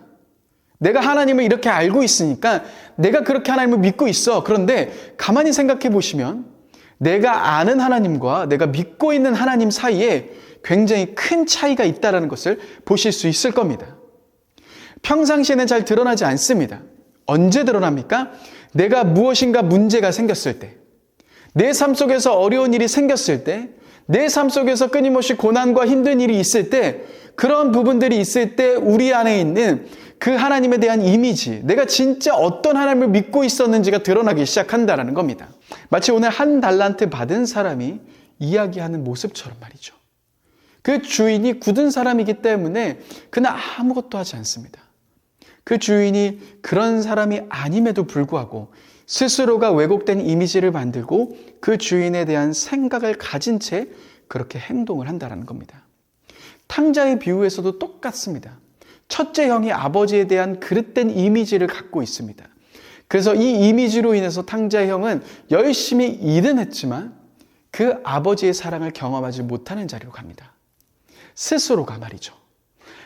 내가 하나님을 이렇게 알고 있으니까 내가 그렇게 하나님을 믿고 있어. 그런데 가만히 생각해 보시면 내가 아는 하나님과 내가 믿고 있는 하나님 사이에 굉장히 큰 차이가 있다는 것을 보실 수 있을 겁니다. 평상시에는 잘 드러나지 않습니다. 언제 드러납니까? 내가 무엇인가 문제가 생겼을 때, 내 삶 속에서 어려운 일이 생겼을 때, 내 삶 속에서 끊임없이 고난과 힘든 일이 있을 때, 그런 부분들이 있을 때 우리 안에 있는 그 하나님에 대한 이미지, 내가 진짜 어떤 하나님을 믿고 있었는지가 드러나기 시작한다는 겁니다. 마치 오늘 한 달란트 받은 사람이 이야기하는 모습처럼 말이죠. 그 주인이 굳은 사람이기 때문에 그는 아무것도 하지 않습니다. 그 주인이 그런 사람이 아님에도 불구하고 스스로가 왜곡된 이미지를 만들고 그 주인에 대한 생각을 가진 채 그렇게 행동을 한다는 겁니다. 탕자의 비유에서도 똑같습니다. 첫째 형이 아버지에 대한 그릇된 이미지를 갖고 있습니다. 그래서 이 이미지로 인해서 탕자의 형은 열심히 일은 했지만 그 아버지의 사랑을 경험하지 못하는 자리로 갑니다. 스스로가 말이죠.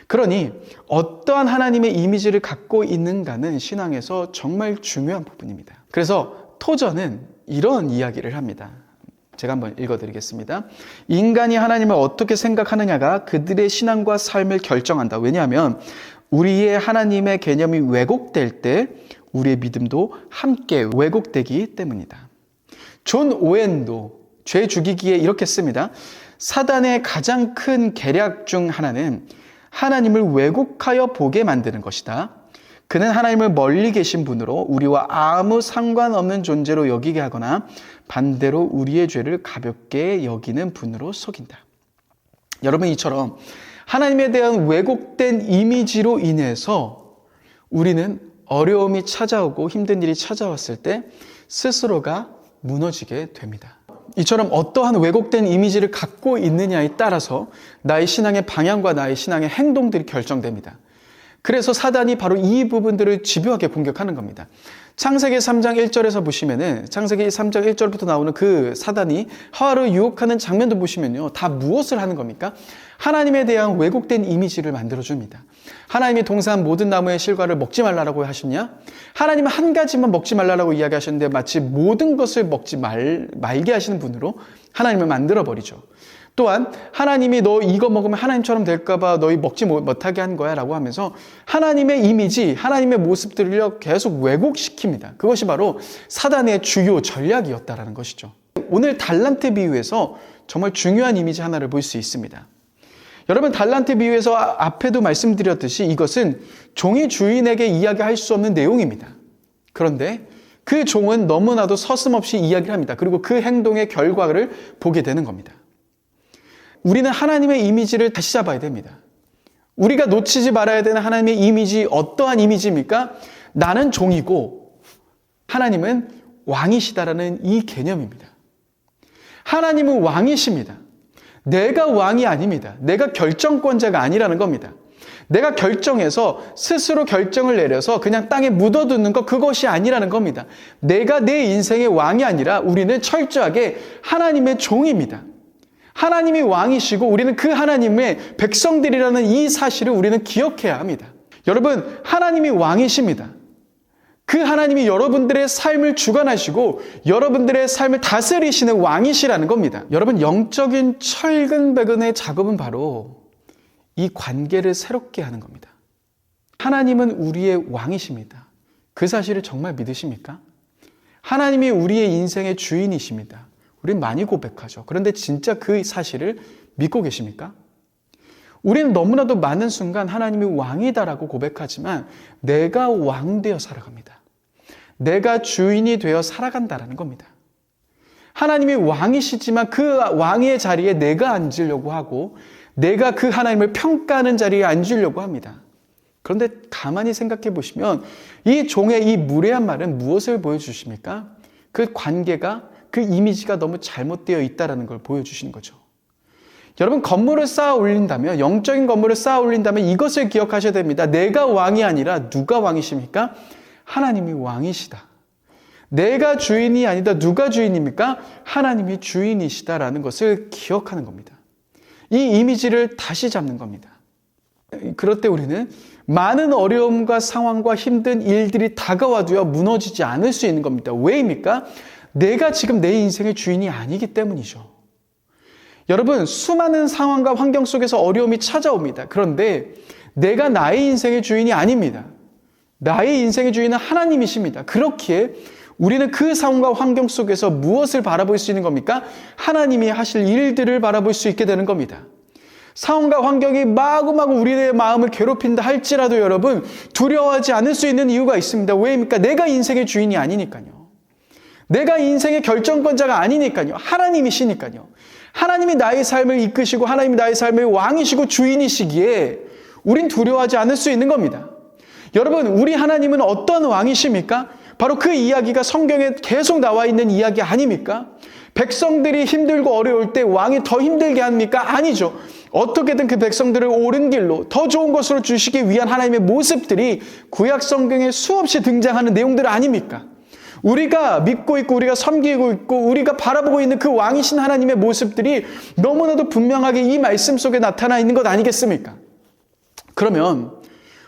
그러니 어떠한 하나님의 이미지를 갖고 있는가는 신앙에서 정말 중요한 부분입니다. 그래서 토저는 이런 이야기를 합니다. 제가 한번 읽어드리겠습니다. 인간이 하나님을 어떻게 생각하느냐가 그들의 신앙과 삶을 결정한다. 왜냐하면 우리의 하나님의 개념이 왜곡될 때 우리의 믿음도 함께 왜곡되기 때문이다. 존 오웬도 죄 죽이기에 이렇게 씁니다. 사단의 가장 큰 계략 중 하나는 하나님을 왜곡하여 보게 만드는 것이다. 그는 하나님을 멀리 계신 분으로 우리와 아무 상관없는 존재로 여기게 하거나 반대로 우리의 죄를 가볍게 여기는 분으로 속인다. 여러분, 이처럼 하나님에 대한 왜곡된 이미지로 인해서 우리는 어려움이 찾아오고 힘든 일이 찾아왔을 때 스스로가 무너지게 됩니다. 이처럼 어떠한 왜곡된 이미지를 갖고 있느냐에 따라서 나의 신앙의 방향과 나의 신앙의 행동들이 결정됩니다. 그래서 사단이 바로 이 부분들을 집요하게 공격하는 겁니다. 창세기 3장 1절에서 보시면은 창세기 3장 1절부터 나오는 그 사단이 하와를 유혹하는 장면도 보시면요. 다 무엇을 하는 겁니까? 하나님에 대한 왜곡된 이미지를 만들어줍니다. 하나님이 동산 모든 나무의 실과를 먹지 말라고 하셨냐? 하나님은 한 가지만 먹지 말라고 이야기하셨는데 마치 모든 것을 먹지 말게 하시는 분으로 하나님을 만들어버리죠. 또한 하나님이 너 이거 먹으면 하나님처럼 될까봐 너희 먹지 못하게 한 거야 라고 하면서 하나님의 이미지, 하나님의 모습들을 계속 왜곡시킵니다. 그것이 바로 사단의 주요 전략이었다라는 것이죠. 오늘 달란트 비유에서 정말 중요한 이미지 하나를 볼 수 있습니다. 여러분, 달란트 비유에서 앞에도 말씀드렸듯이 이것은 종이 주인에게 이야기할 수 없는 내용입니다. 그런데 그 종은 너무나도 서슴없이 이야기를 합니다. 그리고 그 행동의 결과를 보게 되는 겁니다. 우리는 하나님의 이미지를 다시 잡아야 됩니다. 우리가 놓치지 말아야 되는 하나님의 이미지, 어떠한 이미지입니까? 나는 종이고 하나님은 왕이시다라는 이 개념입니다. 하나님은 왕이십니다. 내가 왕이 아닙니다. 내가 결정권자가 아니라는 겁니다. 내가 결정해서 스스로 결정을 내려서 그냥 땅에 묻어두는 것, 그것이 아니라는 겁니다. 내가 내 인생의 왕이 아니라 우리는 철저하게 하나님의 종입니다. 하나님이 왕이시고 우리는 그 하나님의 백성들이라는 이 사실을 우리는 기억해야 합니다. 여러분, 하나님이 왕이십니다. 그 하나님이 여러분들의 삶을 주관하시고 여러분들의 삶을 다스리시는 왕이시라는 겁니다. 여러분, 영적인 철근백은의 작업은 바로 이 관계를 새롭게 하는 겁니다. 하나님은 우리의 왕이십니다. 그 사실을 정말 믿으십니까? 하나님이 우리의 인생의 주인이십니다. 우린 많이 고백하죠. 그런데 진짜 그 사실을 믿고 계십니까? 우리는 너무나도 많은 순간 하나님이 왕이다라고 고백하지만 내가 왕 되어 살아갑니다. 내가 주인이 되어 살아간다라는 겁니다. 하나님이 왕이시지만 그 왕의 자리에 내가 앉으려고 하고 내가 그 하나님을 평가하는 자리에 앉으려고 합니다. 그런데 가만히 생각해 보시면 이 종의 이 무례한 말은 무엇을 보여주십니까? 그 관계가, 그 이미지가 너무 잘못되어 있다는 걸 보여주시는 거죠. 여러분, 건물을 쌓아 올린다면, 영적인 건물을 쌓아 올린다면 이것을 기억하셔야 됩니다. 내가 왕이 아니라 누가 왕이십니까? 하나님이 왕이시다. 내가 주인이 아니다. 누가 주인입니까? 하나님이 주인이시다라는 것을 기억하는 겁니다. 이 이미지를 다시 잡는 겁니다. 그럴 때 우리는 많은 어려움과 상황과 힘든 일들이 다가와도요 무너지지 않을 수 있는 겁니다. 왜입니까? 내가 지금 내 인생의 주인이 아니기 때문이죠. 여러분, 수많은 상황과 환경 속에서 어려움이 찾아옵니다. 그런데 내가 나의 인생의 주인이 아닙니다. 나의 인생의 주인은 하나님이십니다. 그렇기에 우리는 그 상황과 환경 속에서 무엇을 바라볼 수 있는 겁니까? 하나님이 하실 일들을 바라볼 수 있게 되는 겁니다. 상황과 환경이 마구마구 우리의 마음을 괴롭힌다 할지라도 여러분 두려워하지 않을 수 있는 이유가 있습니다. 왜입니까? 내가 인생의 주인이 아니니까요. 내가 인생의 결정권자가 아니니까요. 하나님이시니까요. 하나님이 나의 삶을 이끄시고 하나님이 나의 삶의 왕이시고 주인이시기에 우린 두려워하지 않을 수 있는 겁니다. 여러분, 우리 하나님은 어떤 왕이십니까? 바로 그 이야기가 성경에 계속 나와 있는 이야기 아닙니까? 백성들이 힘들고 어려울 때 왕이 더 힘들게 합니까? 아니죠. 어떻게든 그 백성들을 옳은 길로 더 좋은 것으로 주시기 위한 하나님의 모습들이 구약 성경에 수없이 등장하는 내용들 아닙니까? 우리가 믿고 있고 우리가 섬기고 있고 우리가 바라보고 있는 그 왕이신 하나님의 모습들이 너무나도 분명하게 이 말씀 속에 나타나 있는 것 아니겠습니까? 그러면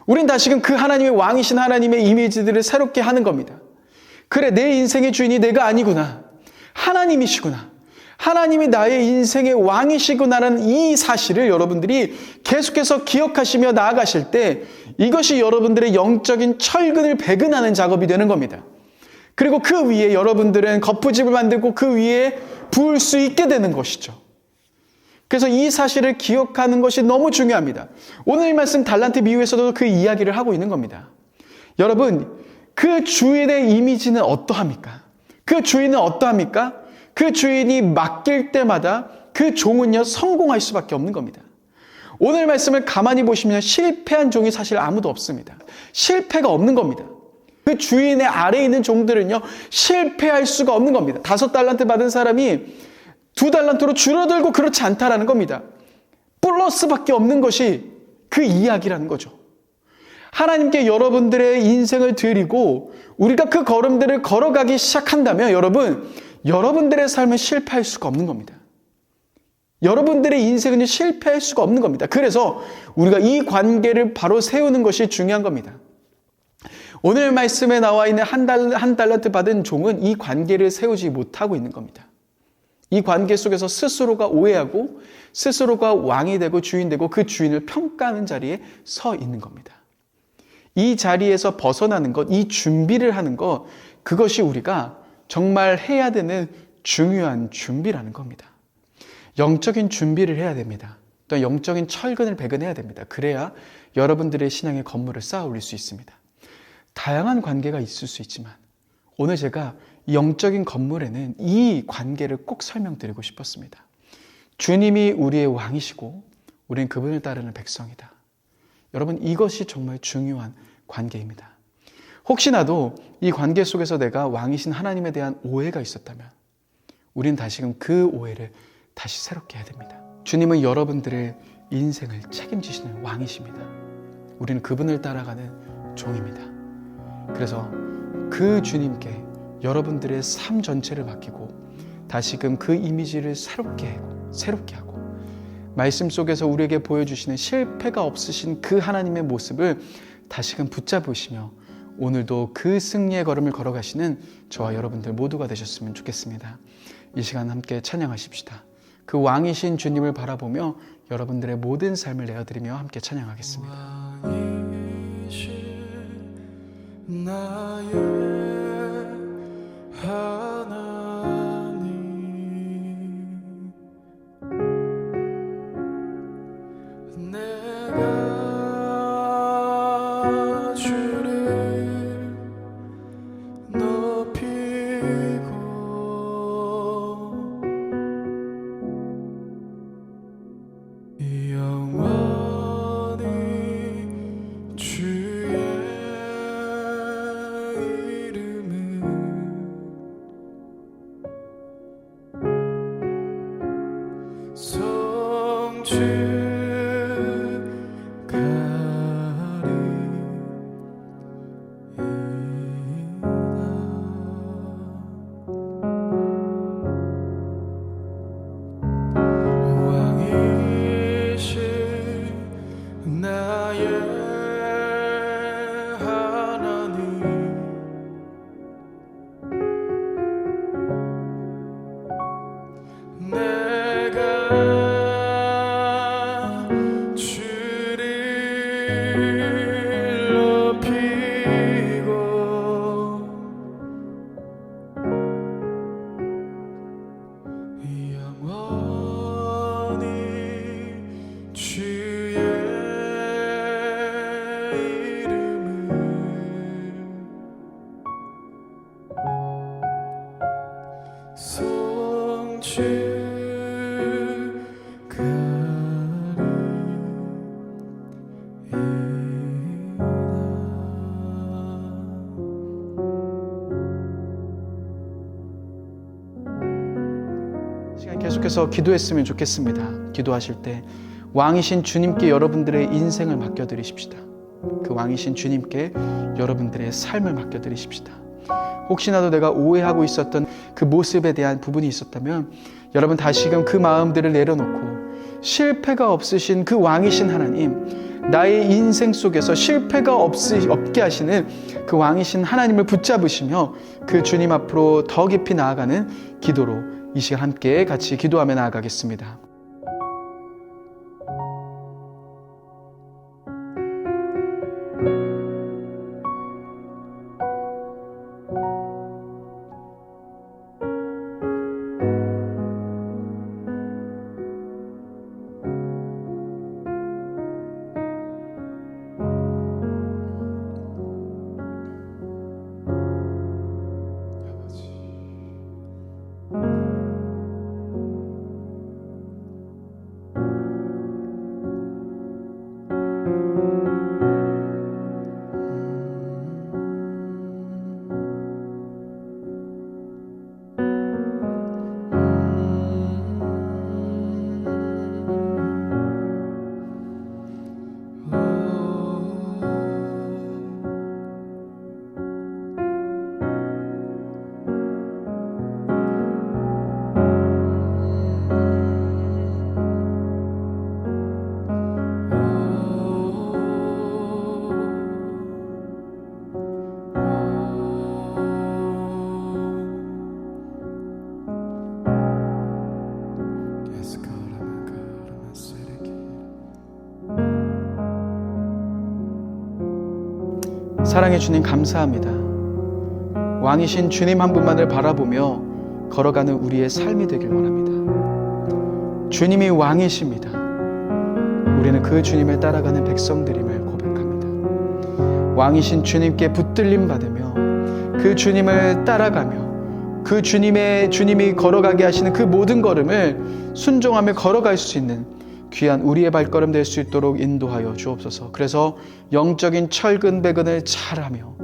우린 다시금 그 하나님의 왕이신 하나님의 이미지들을 새롭게 하는 겁니다. 그래, 내 인생의 주인이 내가 아니구나. 하나님이시구나. 하나님이 나의 인생의 왕이시구나라는 이 사실을 여러분들이 계속해서 기억하시며 나아가실 때 이것이 여러분들의 영적인 철근을 배근하는 작업이 되는 겁니다. 그리고 그 위에 여러분들은 거푸집을 만들고 그 위에 부을 수 있게 되는 것이죠. 그래서 이 사실을 기억하는 것이 너무 중요합니다. 오늘 말씀 달란트 비유에서도 그 이야기를 하고 있는 겁니다. 여러분, 그 주인의 이미지는 어떠합니까? 그 주인은 어떠합니까? 그 주인이 맡길 때마다 그 종은요 성공할 수밖에 없는 겁니다. 오늘 말씀을 가만히 보시면 실패한 종이 사실 아무도 없습니다. 실패가 없는 겁니다. 그 주인의 아래에 있는 종들은요 실패할 수가 없는 겁니다. 5달란트 받은 사람이 2달란트로 줄어들고 그렇지 않다라는 겁니다. 플러스밖에 없는 것이 그 이야기라는 거죠. 하나님께 여러분들의 인생을 드리고 우리가 그 걸음들을 걸어가기 시작한다면 여러분들의 삶은 실패할 수가 없는 겁니다. 여러분들의 인생은 실패할 수가 없는 겁니다. 그래서 우리가 이 관계를 바로 세우는 것이 중요한 겁니다. 오늘 말씀에 나와 있는 한 달란트 받은 종은 이 관계를 세우지 못하고 있는 겁니다. 이 관계 속에서 스스로가 오해하고 스스로가 왕이 되고 주인 되고 그 주인을 평가하는 자리에 서 있는 겁니다. 이 자리에서 벗어나는 것, 이 준비를 하는 것, 그것이 우리가 정말 해야 되는 중요한 준비라는 겁니다. 영적인 준비를 해야 됩니다. 또 영적인 철근을 배근해야 됩니다. 그래야 여러분들의 신앙의 건물을 쌓아 올릴 수 있습니다. 다양한 관계가 있을 수 있지만 오늘 제가 영적인 건물에는 이 관계를 꼭 설명드리고 싶었습니다. 주님이 우리의 왕이시고 우리는 그분을 따르는 백성이다. 여러분, 이것이 정말 중요한 관계입니다. 혹시나도 이 관계 속에서 내가 왕이신 하나님에 대한 오해가 있었다면 우리는 다시금 그 오해를 다시 새롭게 해야 됩니다. 주님은 여러분들의 인생을 책임지시는 왕이십니다. 우리는 그분을 따라가는 종입니다. 그래서 그 주님께 여러분들의 삶 전체를 맡기고 다시금 그 이미지를 새롭게 하고 말씀 속에서 우리에게 보여주시는 실패가 없으신 그 하나님의 모습을 다시금 붙잡으시며 오늘도 그 승리의 걸음을 걸어가시는 저와 여러분들 모두가 되셨으면 좋겠습니다. 이 시간 함께 찬양하십시다. 그 왕이신 주님을 바라보며 여러분들의 모든 삶을 내어드리며 함께 찬양하겠습니다. 왕이신 나의 하나님, 내가 주를 높이고 영원히 주의 이름을 왕이신 나의 하나님, 내가 주를 높이고 영원히 주의 이름을 시간 계속해서 기도했으면 좋겠습니다. 기도하실 때 왕이신 주님께 여러분들의 인생을 맡겨드리십시다. 그 왕이신 주님께 여러분들의 삶을 맡겨드리십시다. 혹시나도 내가 오해하고 있었던 그 모습에 대한 부분이 있었다면 여러분 다시금 그 마음들을 내려놓고 실패가 없으신 그 왕이신 하나님, 나의 인생 속에서 실패가 없게 하시는 그 왕이신 하나님을 붙잡으시며 그 주님 앞으로 더 깊이 나아가는 기도로 이 시간 함께 같이 기도하며 나아가겠습니다. 사랑해 주님 감사합니다. 왕이신 주님 한 분만을 바라보며 걸어가는 우리의 삶이 되길 원합니다. 주님이 왕이십니다. 우리는 그 주님을 따라가는 백성들임을 고백합니다. 왕이신 주님께 붙들림 받으며 그 주님을 따라가며 그 주님이 걸어가게 하시는 그 모든 걸음을 순종하며 걸어갈 수 있는 귀한 우리의 발걸음 될 수 있도록 인도하여 주옵소서. 그래서 영적인 철근배근을 잘하며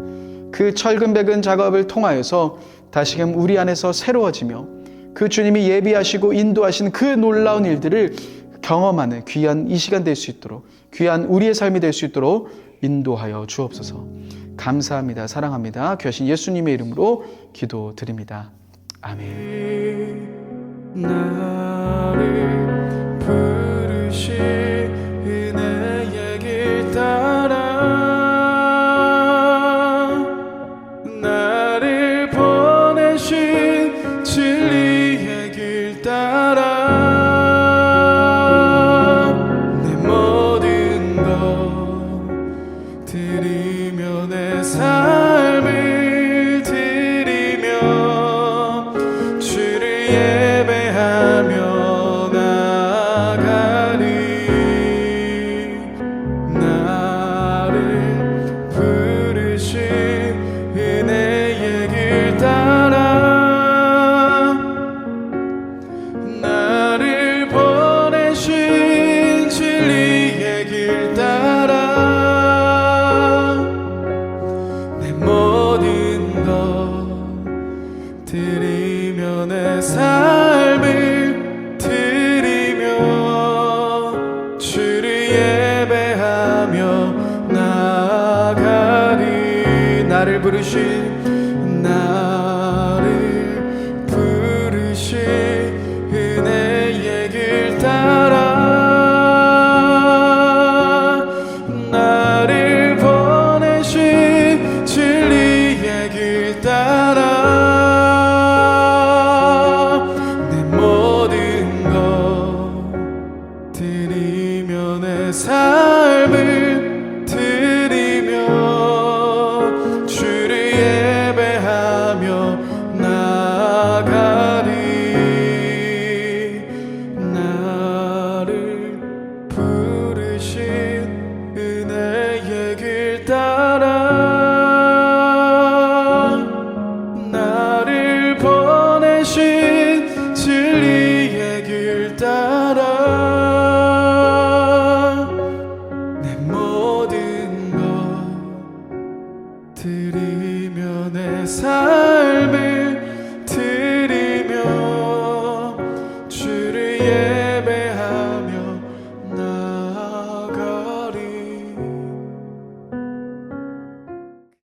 그 철근배근 작업을 통하여서 다시금 우리 안에서 새로워지며 그 주님이 예비하시고 인도하시는 그 놀라운 일들을 경험하는 귀한 이 시간 될 수 있도록, 귀한 우리의 삶이 될 수 있도록 인도하여 주옵소서. 감사합니다. 사랑합니다. 귀하신 예수님의 이름으로 기도드립니다. 아멘. 나를 부르시네 길 따라 나를 보내신 진리의 길 따라 예배하며 나아가리. 나를 부르신 은혜의 길 따라 나를 보내신 진리의 길 따라 내 모든 것 드리며 내 삶을 드리며 주를 예배하며 나아가리. 나를 부르신